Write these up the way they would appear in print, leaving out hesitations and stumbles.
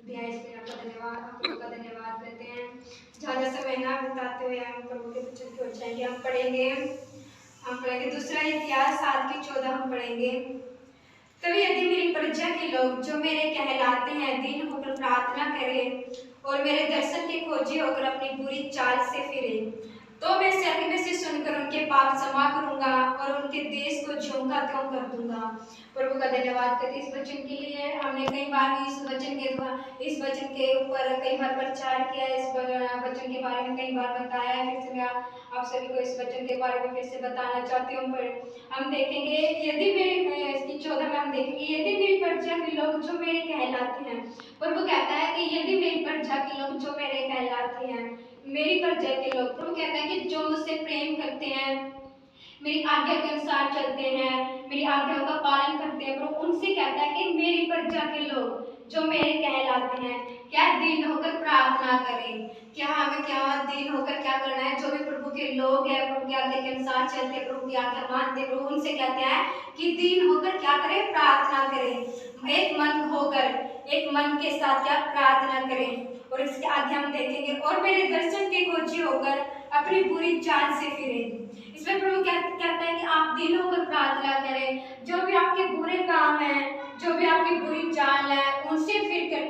दिया इसके लिए आपका धन्यवाद, हम प्रभु का धन्यवाद करते हैं। ज़्यादा समय ना बिताते हुए हम प्रभु के वचन की ओर जाएंगे। हम पढ़ेंगे दूसरा इतिहास 7:14 हम पढ़ेंगे। तभी यदि मेरी प्रजा के लोग जो मेरे कहलाते हैं दीन होकर प्रार्थना करें और मेरे दर्शन के खोजी होकर अपनी बुरी चाल से फिरे, तो मैं स्वर्ग में से सुनकर उनके पाप क्षमा करूंगा और उनके देश को ज्यों का त्यों कर दूंगा। प्रभु का धन्यवाद करते इस वचन के लिए। हमने कई बार इस वचन के ऊपर कई बार प्रचार किया, इस वचन के बारे में कई बार बताया है। फिर से मैं आप सभी को इस वचन के बारे में फिर से बताना चाहती हूँ। हम देखेंगे यदि मेरी इसकी 14 में हम देखेंगे यदि मेरी प्रजा के लोग जो मेरे कहलाते हैं। प्रभु कहता है कि यदि मेरी प्रजा के लोग जो मेरे कहलाते हैं, मेरी प्रजा के लोग, प्रभु कहता है कि जो मुझसे प्रेम करते हैं, मेरी आज्ञा के अनुसार चलते हैं, मेरी आज्ञाओं का पालन करते हैं, प्रभु उनसे कहता है कि मेरी प्रजा के लोग जो मेरे कहलाते हैं क्या दीन होकर प्रार्थना करें। क्या हमें क्या दीन होकर क्या करना है? जो भी प्रभु के लोग हैं, प्रभु की आज्ञा के अनुसार चलते हैं, प्रभु की आज्ञा मानते हैं, प्रभु उनसे कहते हैं कि दीन होकर क्या करें? प्रार्थना करें। एक मन के साथ क्या प्रार्थना करें। और इसके आगे हम देखेंगे और मेरे दर्शन के खोजी होकर अपनी बुरी चाल से फिरें। इसमें प्रभु कहता है कि आप दीन होकर प्रार्थना करें। जो भी आपके बुरे काम हैं, जो भी आपकी बुरी चाल है, उनसे फिर कर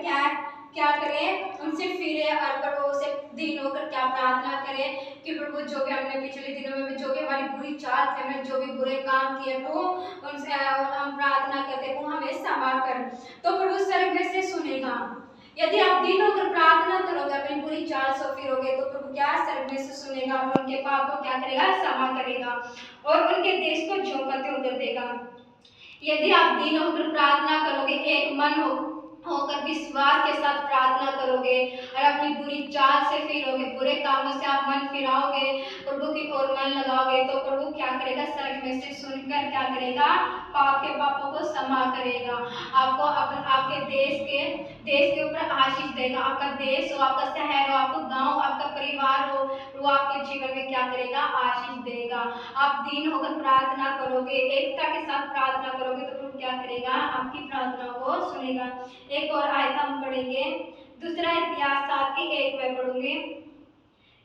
क्या करें? उनसे फिरे और प्रभु से दीन होकर क्या प्रार्थना करें कि प्रभु जो भी हमने पिछले दिनों में जो भी हमारी बुरी चाल थी, हमने जो भी बुरे काम किए, प्रभु उनसे हम प्रार्थना करते, वो हमें क्षमा कर। तो प्रभु स्वर्ग में से सुनेगा। यदि आप दीन होकर प्रार्थना करोगे, अपनी बुरी चाल से फिरोगे, तो प्रभु क्या स्वर्ग में से सुनेगा और उनके पाप को क्या करेगा? क्षमा करेगा और उनके देश को ज्यों का त्यों कर देगा। यदि आप दीन होकर प्रार्थना करोगे, एक मन होकर विश्वास के साथ प्रार्थना करोगे और अपनी बुरी चाल से फिरोगे, बुरे कामों से आप मन फिराओगे, प्रभु की ओर मन लगाओगे, तो प्रभु क्या करेगा? स्वर्ग में से सुनकर क्या करेगा? पापों को क्षमा करेगा। आपको आपके देश के ऊपर आशीष देगा। आपका देश हो, आपका शहर हो, आपका गांव, आपका परिवार हो, वो आपके जीवन में क्या करेगा? आशीष देगा। आप दीन होकर प्रार्थना करोगे, एकता के साथ प्रार्थना करोगे, तो प्रभु क्या करेगा? आपकी प्रार्थना को सुनेगा। एक और आयत हम पढ़ेंगे, दूसरा इतिहास 7:1 में पढ़ूंगे।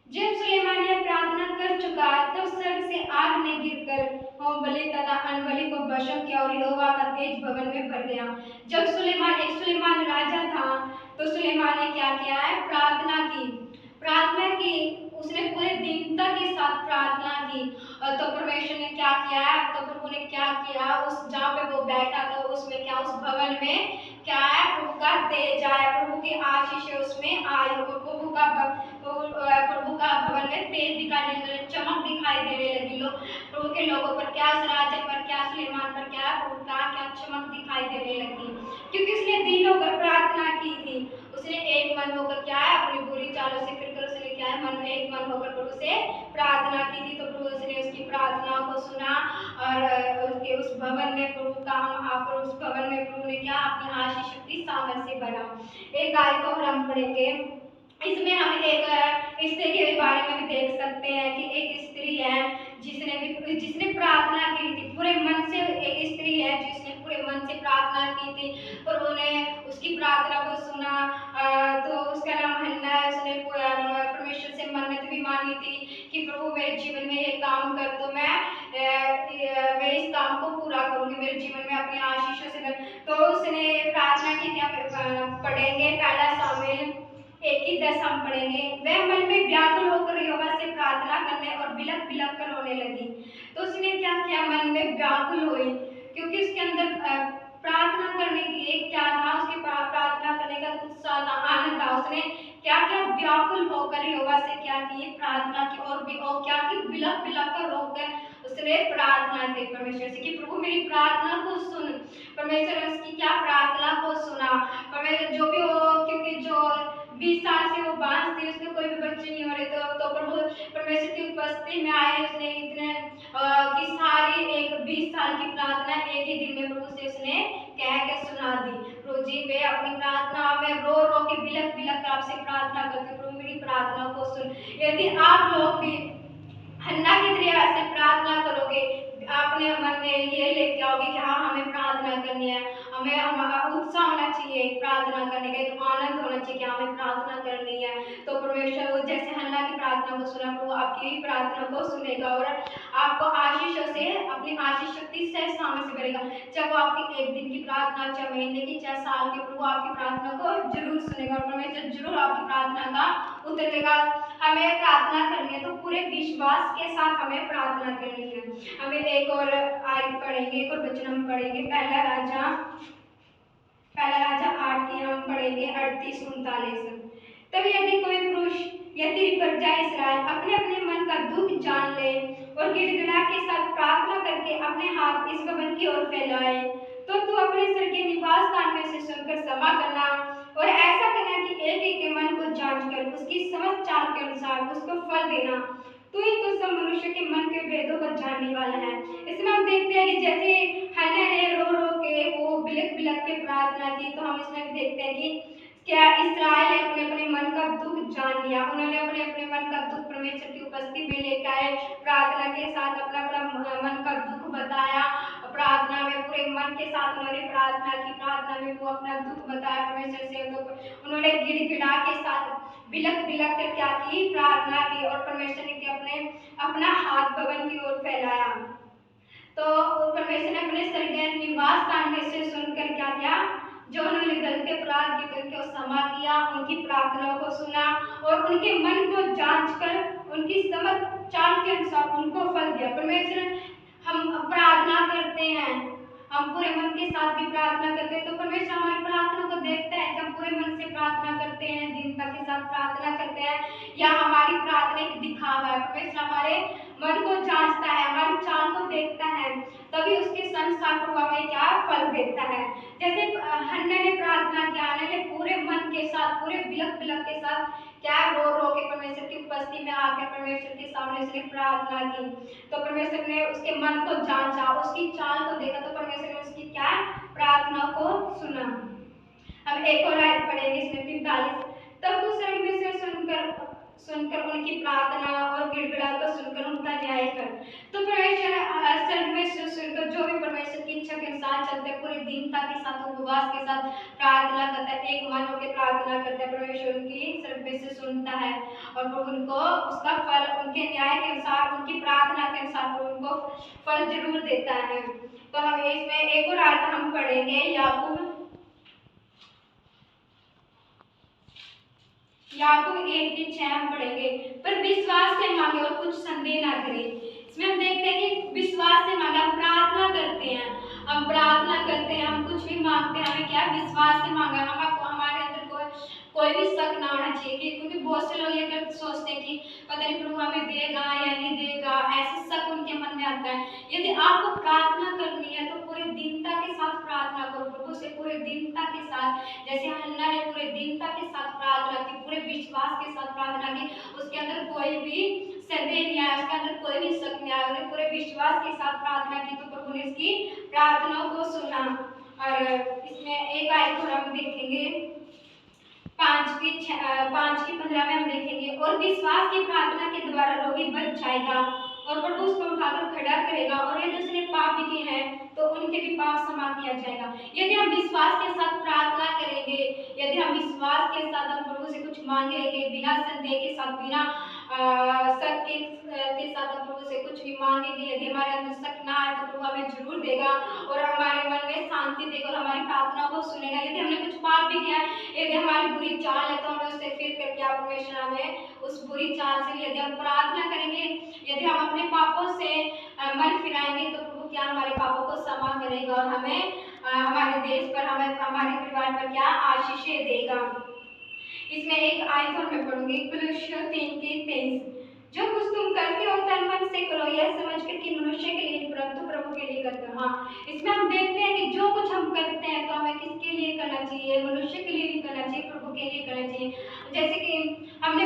जब सुलेमान यह प्रार्थना कर चुका, तब स्वर्ग से आग ने गिरकर होम बलि तथा अन्न बलि को भस्म किया और यहोवा का तेज भवन में भर गया। जब सुलेमान राजा था, तो सुलेमान ने क्या किया है? प्रार्थना की। उसने पूरे दीनता के साथ प्रार्थना की। और तो परमेश्वर ने क्या किया है? तो प्रभु ने क्या किया? उस जहाँ पे वो बैठा था, उसमें क्या, उस भवन में क्या है? प्रभु का तेज आया, प्रभु की आशीष उसमें आई। प्रभु का भवन में तेज दिखाई देने लगी, चमक दिखाई देने लगी। प्रभु के लोगों पर क्या, राजा पर क्या, सुलेमान पर क्या, प्रभु का क्या चमक दिखाई देने लगी, क्योंकि उसने दीन होकर प्रार्थना की थी। उसने एक मन होकर क्या है? अपनी बुरी चालों से फिरकर उसने क्या है? एक मन होकर प्रभु से प्रार्थना की थी। तो प्रभु उसने उसकी प्रार्थना को सुना और उसके उस भवन में प्रभु ने क्या? अपनी आशीष शक्ति सामर्थ्य से भरा। एक आयत और हम पढ़ेंगे। इसमें हम एक स्त्री के बारे में भी देख सकते हैं कि एक स्त्री है जिसने प्रार्थना की थी पूरे मन से। एक स्त्री है जिसने पूरे मन से प्रार्थना की थी, प्रभु ने उसकी प्रार्थना को सुना। तो उसका नाम हन्ना है। उसने परमेश्वर से मन्नत भी मांगी थी कि प्रभु मेरे जीवन में ये काम कर दो, मैं इस काम को पूरा करूंगी, मेरे जीवन में अपनी आशीषों से। तो उसने प्रार्थना की थी। पढ़ेंगे पहला सामुएल 1:10 हम पढ़ेंगे। वह मन में व्याकुल होकर यहोवा से प्रार्थना करने और बिलख कर रोने लगी। तो उसने क्या किया? मन में व्याकुल हुई, क्योंकि उसके अंदर प्रार्थना करने के लिए क्या था? उसके प्रार्थना करने का उत्साह था, आनंद था। उसने क्या किया? व्याकुल होकर यहोवा से क्या की? प्रार्थना की और क्या की? बिलख कर रोकर उसने प्रार्थना की परमेश्वर से कि प्रभु मेरी प्रार्थना को सुन। परमेश्वर ने उसकी क्या? प्रार्थना को सुना। परमेश्वर जो भी हो, क्योंकि जो 20 साल से वो बांझ थी, उसके कोई भी बच्चे नहीं हो रहे, तो प्रभु परमेश्वर की उपस्थिति में आए। उसने इतने की सारी एक 20 साल की प्रार्थना एक ही दिन में प्रभु से उसने कह के सुना दी। प्रभु जी मैं अपनी प्रार्थना में रो के बिलख कर आपसे प्रार्थना करती हूँ, प्रभु मेरी प्रार्थना को सुन। यदि आप लोग भी हन्ना की तरह से प्रार्थना करोगे, अपने मन में ये लेके आओगे कि हाँ हमें प्रार्थना करनी है, हमें उत्साह होना चाहिए प्रार्थना करने का, तो आनंद होना चाहिए कि हमें प्रार्थना करनी है। तो परमेश्वर वो जैसे हन्ना की प्रार्थना को सुना, वो आपकी प्रार्थना को सुनेगा और आपको आशीषों से, अपनी आशीष शक्ति से सामने से करेगा। चाहे वो आपकी एक दिन की प्रार्थना, चाहे महीने की, चाहे साल की, प्रभु आपकी प्रार्थना को जरूर सुनेगा और परमेश्वर जरूर आपकी प्रार्थना का उत्तर देगा। हमें प्रार्थना करनी है तो पूरे विश्वास के साथ हमें प्रार्थना करनी है। हमें एक और आयत पढ़ेंगे, एक और वचन हम पढ़ेंगे, पहला राजा 8 की हम पढ़ेंगे 38-39। तब यदि कोई पुरुष या तेरी प्रजा इस्राएल अपने अपने मन का दुख जान ले और गिड़गिड़ा के साथ प्रार्थना करके अपने हाथ इस भवन की ओर फैलाए, तो तू अपने सिर के निवास स्थान में से सुनकर क्षमा करना और ऐसा करना कि एक एक के मन को जांच कर उसकी समझ चाल के अनुसार उसको फल देना। तू ही तो सब मनुष्य के मन के भेदों को जानने वाला है। इसमें हम देखते हैं कि जैसे हन्ना ने रो रो के वो बिलख बिलख के प्रार्थना की, तो हम इसमें भी देखते हैं कि क्या इस्राएल ने अपने अपने मन का दुख जान लिया। उन्होंने अपने अपने मन का दुख परमेश्वर की उपस्थिति में लेकर आए, प्रार्थना के साथ अपना अपना मन का दुख बताया, प्रार्थना में पूरे मन के साथ उन्होंने प्रार्थना की, प्रार्थना में वो अपना दुख बताया परमेश्वर से। तो उन्होंने गिड़गिड़ा के साथ बिलख बिलख कर क्या की, प्रार्थना की और परमेश्वर ने अपना हाथ भवन की ओर फैलाया। तो परमेश्वर ने अपने स्वर्गीय निवास स्थान में से सुनकर क्या किया, जो उन्होंने गलती अपराध की करके क्षमा किया, उनकी प्रार्थनाओं को सुना और उनके मन को जांच कर उनकी समझ चाल के अनुसार उनको फल दिया। परमेश्वर, हम प्रार्थना करते हैं, हम पूरे मन के साथ भी प्रार्थना करते हैं, तो परमेश्वर हमारी प्रार्थना को देखता है कि हम पूरे मन से प्रार्थना करते हैं, दीनता के साथ प्रार्थना करते हैं, या हमारी प्रार्थना एक दिखावा है। परमेश्वर हमारे मन को जांचता है, हमारी चाल को देखता है, तभी उसके संसार को हमें क्या फल देता है। जैसे हन्ना ने प्रार्थना किया, हन्ना ने पूरे मन के साथ, पूरे बिलख बिलख के साथ क्या रो रो के परमेश्वर की उपस्थिति में आकर परमेश्वर के सामने उसने प्रार्थना की, तो परमेश्वर ने उसके मन को जांचा, उसकी चाल को देखा, तो परमेश्वर ने उसकी क्या प्रार्थना को सुना। हम एक और आयत पढ़ेंगे इसमें 43। तब तू स्वर्ग में से सुनकर उनकी प्रार्थना और गिड़गिड़ा को सुनकर उनका न्याय कर। तो परमेश्वर स्वर्ग में से सुनकर जो भी परमेश्वर की इच्छा के अनुसार चलते हैं, पूरे दीनता के साथ, उपवास के साथ प्रार्थना करता है, एक मन होकर प्रार्थना करता है, परमेश्वर उनकी स्वर्ग में से सुनता है और वो उनको उसका फल, उनके न्याय के अनुसार, उनकी प्रार्थना के अनुसार वो उनको फल जरूर देता है। तो हम इसमें एक और आयत हम पढ़ेंगे, याकूब 1:6 हम पढ़ेंगे, पर विश्वास से मांगे और कुछ संदेह ना करें। इसमें हम देखते हैं कि विश्वास से मांगे, हम प्रार्थना करते हैं, हम प्रार्थना करते हैं, हम कुछ भी मांगते हैं, हमें क्या विश्वास से मांगा, हमारे अंदर कोई भी शक ना होना चाहिए, क्योंकि बहुत से लोग ये सोचते हैं कि पता नहीं प्रभु हमें देगा या नहीं देगा, ऐसा शक उनके मन में आता है। यदि आपको प्रार्थना करनी है तो पूरे दीनता के साथ प्रार्थना करो, प्रभु से पूरे दीनता के साथ, जैसे हन्ना ने पूरे दीनता के साथ प्रार्थना की, पूरे विश्वास के साथ प्रार्थना की, उसके अंदर कोई भी संदेह नहीं आया, उसके अंदर कोई भी शक नहीं आया, उसने पूरे विश्वास के साथ प्रार्थना की, तो प्रभु ने उसकी प्रार्थनाओं को सुना। और इसमें एक आयत और हम देखेंगे 5:15 में हम देखेंगे, और विश्वास की प्रार्थना के द्वारा रोगी बच जाएगा और प्रभु उसको उठाकर खड़ा करेगा, और यदि उसने पाप भी किए हैं तो उनके भी पाप क्षमा किया जाएगा। यदि हम विश्वास के साथ प्रार्थना करेंगे, यदि हम विश्वास के साथ हम प्रभु से कुछ मांगेंगे, बिना संदेह के साथ, बिना शक के साथ हम प्रभु से कुछ भी मांगेंगे, यदि हमारे अंदर शक ना आए तो प्रभु हमें जरूर देगा और हमारे मन में शांति देगा और हमारी प्रार्थना को सुनेगा। यदि हमने कुछ पाप भी किया, यदि हमारी बुरी चाल है, तो हमें उससे फिर करके परमेश्वर हमें उस बुरी चाल से, यदि हम प्रार्थना करेंगे, यदि हम अपने पापों से मन फिराएंगे, तो प्रभु क्या हमारे पापों को क्षमा करेगा और हमें हमारे देश पर, हमें हमारे परिवार पर क्या आशीषें देगा। इसमें एक आयत और मैं पढ़ूंगी, कुलुस्सियों 3:23। जो कुछ तुम करते हो तन मन से करो, यह समझकर कि मनुष्य के लिए परंतु प्रभु के लिए करते हो। हाँ, इसमें हम देखते हैं कि जो कुछ हम करते हैं तो हमें किसके लिए करना चाहिए, मनुष्य के लिए भी करना चाहिए, प्रभु के लिए करना चाहिए। जैसे कि हमने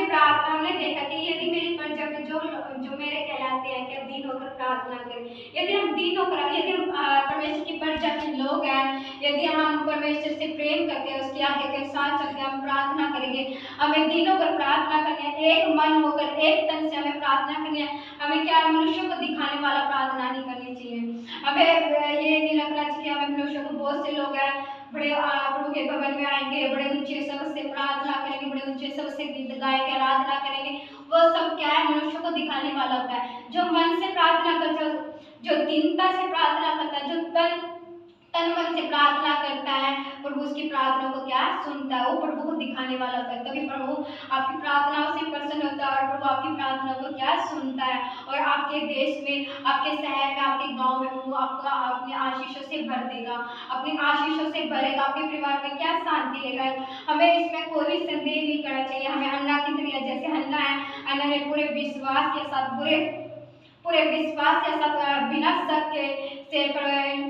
देखा कि यदि मेरी प्रजा के जो मेरे कहलाते हैं कि हम दीन होकर प्रार्थना करें, यदि हम दीन होकर, यदि हम परमेश्वर की प्रजा के लोग हैं, यदि हम परमेश्वर से प्रेम करते हैं, उसकी आज्ञा के साथ चलते हम प्रार्थना करेंगे, हमें दीन होकर प्रार्थना करनी है, एक मन होकर, एक तन से हमें प्रार्थना करनी है। हमें क्या मनुष्यों को दिखाने वाला प्रार्थना नहीं करनी चाहिए, हमें ये नहीं रखना चाहिए, हमें मनुष्यों को, बहुत से लोग हैं बड़े प्रभु के भवन में आएंगे, बड़े ऊंचे शब्द से प्रार्थना भजन गाएंगे, आराधना करेंगे, वो सब क्या है, मनुष्य को दिखाने वाला होता है। जो मन से प्रार्थना करता है, जो दीनता से प्रार्थना करता है, जो तन मन से प्रार्थना करता है, प्रभु उसकी प्रार्थना को क्या सुनता है, वो प्रभु को दिखाने वाला होता है। तभी प्रभु आपकी प्रार्थनाओं से प्रसन्न होता है और प्रभु आपकी प्रार्थना को क्या सुनता है, और आपके देश में, आपके शहर में, आपके गांव में प्रभु आपको अपने आशीषों से भर देगा, अपनी आशीषों से भरेगा, आपके परिवार में क्या शांति लेगा। हमें इसमें कोई भी संदेह नहीं करना चाहिए। हमें हन्ना की तरह, जैसे हन्ना है, हन्ना ने पूरे विश्वास के साथ, पूरे विश्वास के साथ, बिना शक से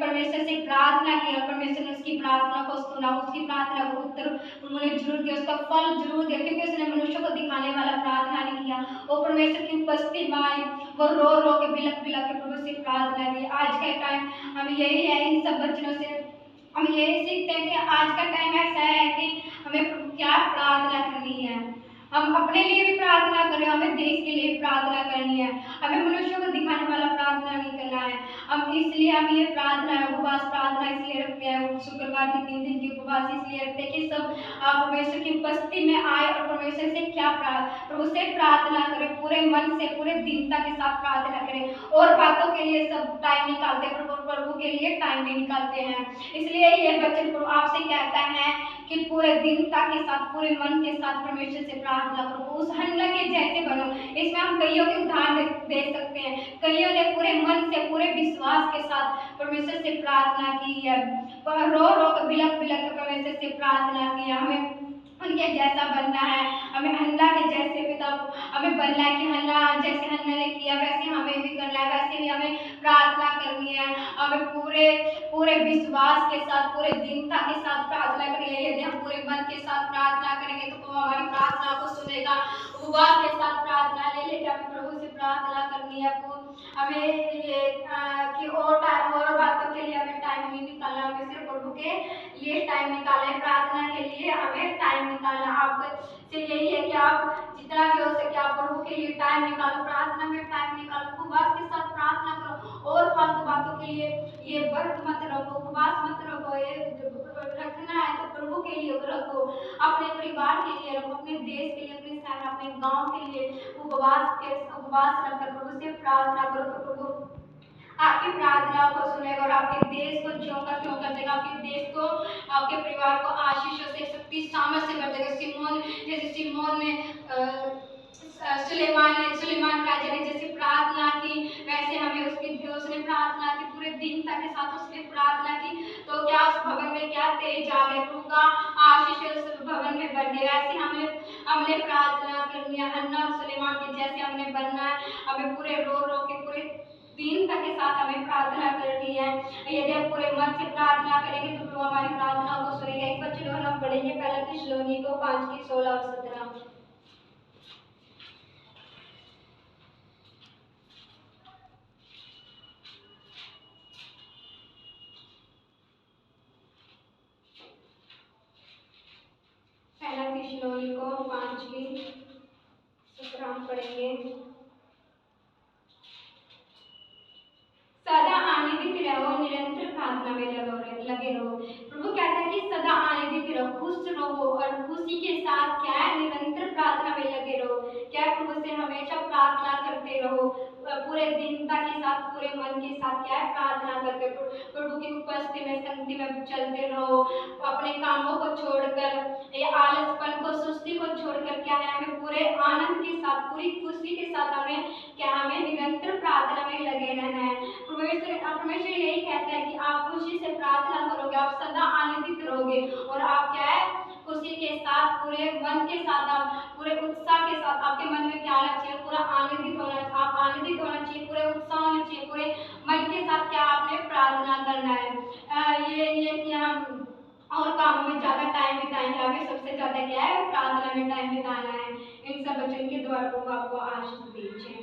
परमेश्वर से प्रार्थना किया, परमेश्वर ने उसकी प्रार्थना को सुना, उसकी प्रार्थना को उत्तर उन्होंने जरूर दिया, उसका फल जरूर दिया, क्योंकि उसने मनुष्य को दिखाने वाला प्रार्थना नहीं किया, वो परमेश्वर की उपस्थिति में आई, वो रो रो के बिलक बिलक के प्रभु से प्रार्थना की। आज का टाइम हम यही है, इन सब वचनों से हम यही सीखते हैं कि आज का टाइम ऐसा है कि हमें प्रभु क्या प्रार्थना करनी है। हम अपने लिए भी प्रार्थना करें, हमें देश के लिए भी प्रार्थना करनी है, हमें मनुष्यों को दिखाने वाला प्रार्थना नहीं करना है। हम इसलिए हम ये प्रार्थना, उपवास प्रार्थना इसलिए रखते हैं, शुक्रवार की 3 दिन की उपवास इसलिए रखते हैं कि सब परमेश्वर की उपस्थिति में आए और परमेश्वर से क्या प्रभु से प्रार्थना करें, पूरे मन से, पूरे दीनता के साथ प्रार्थना करें, और बातों के लिए सब टाइम निकालते हैं, प्रभु के लिए टाइम नहीं निकालते हैं। इसलिए ये वचन प्रभु आपसे कहता है कि पूरे दीनता के साथ, पूरे मन के साथ परमेश्वर से प्रार्थना करो, उस हन्ना के जैसे बनो। इसमें हम कईयों के उदाहरण दे सकते हैं, कईयों ने पूरे मन से, पूरे विश्वास के साथ परमेश्वर से प्रार्थना की है, रो रो कर, बिलक बिलक कर परमेश्वर से प्रार्थना की है। हमें उनके जैसा बनना है, हमें हन्ना के जैसे पिता हमें बनना है कि हन्ना जैसे हन्ना ने किया वैसे हमें भी करना है, वैसे भी हमें प्रार्थना करनी है। हमें पूरे विश्वास के साथ, पूरे दीनता के साथ प्रार्थना करनी है। यदि हम पूरे मन के साथ प्रार्थना करेंगे तो वो हमारी प्रार्थना को सुनेगा। उपवास के साथ प्रार्थना ले लेकर हमें प्रभु से प्रार्थना करनी है। हमें ये कि और बातों के लिए हमें टाइम नहीं निकालना, हमें सिर्फ प्रभु के लिए टाइम निकालना है, प्रार्थना के लिए हमें टाइम निकालना। आपसे यही है कि आप जितना भी हो सके आप प्रभु के लिए टाइम निकालो, प्रार्थना में टाइम निकालो, उपवास के साथ प्रार्थना करो, और फालतू बातों के लिए ये व्रत मत रखो, उपवास मत रखो। ये रखना है तो प्रभु के लिए रखो, अपने परिवार के लिए रखो, अपने देश के लिए, अपने शहर, अपने गांव के लिए उपवास रखकर प्रभु से प्रार्थना करो, तो प्रभु आपकी प्रार्थनाओं को सुनेगा और आपके देश को ज्यों का त्यों कर देगा, आपके देश को, आपके परिवार को आशीषों से, शक्ति सामर्थ से भर देगा। सिमोन ने सुलेमान राजा ने जैसे प्रार्थना की, वैसे हमें उसने प्रार्थना की, पूरे दीनता के साथ उसने प्रार्थना की, तो क्या उस भवन में क्या तेज आ गया, प्रभु का आशीष उस भवन में भर गया। ऐसे हमने प्रार्थना करनी है, हन्ना और सुलेमान के जैसे हमने बनना है। हमें पूरे रो रो के, पूरे दीनता के साथ हमें प्रार्थना करनी है। यदि हम पूरे मन से प्रार्थना करेंगे तो प्रभु हमारी प्रार्थना को सुनेगा। एक वचन और हम पढ़ेंगे, पहला थिस्सलुनीको 5:16 और 17। पहला थिस्सलुनीको 5:17 हम पढ़ेंगे। सदा आनंदित रहो, निरंतर प्रार्थना में लगे रहो। प्रभु कहता है कि सदा आनंदित रहो, खुश रहो, और खुशी के साथ क्या है, निरंतर प्रार्थना में लगे रहो। क्या प्रभु से हमेशा प्रार्थना करते रहो, पूरे दीनता के साथ, पूरे मन के साथ क्या है, प्रार्थना करके प्रभु की उपस्थिति में, संगति में चलते रहो। अपने कामों को छोड़कर, ये आलसपन को, सुस्ती को छोड़कर क्या है, हमें पूरे आनंद के साथ, पूरी खुशी के साथ हमें निरंतर प्रार्थना में लगे रहना है। परमेश्वर यही कहता है कि आप खुशी से प्रार्थना करोगे, आप सदा आनंदित रहोगे, और आप क्या है, खुशी के साथ, पूरे मन के साथ, आप पूरे उत्साह के साथ, आपके मन में क्या होना चाहिए, पूरा आनंदित होना, आप आनंदित होना चाहिए, पूरे उत्साह होना चाहिए, पूरे मन के साथ क्या आपने प्रार्थना करना है। ये कि हम और कामों में ज्यादा टाइम बिताएंगे, हमें सबसे ज्यादा क्या है, प्रार्थना में टाइम बिताना है। इन सब वचन के द्वारा आपको आशीष दीजिए।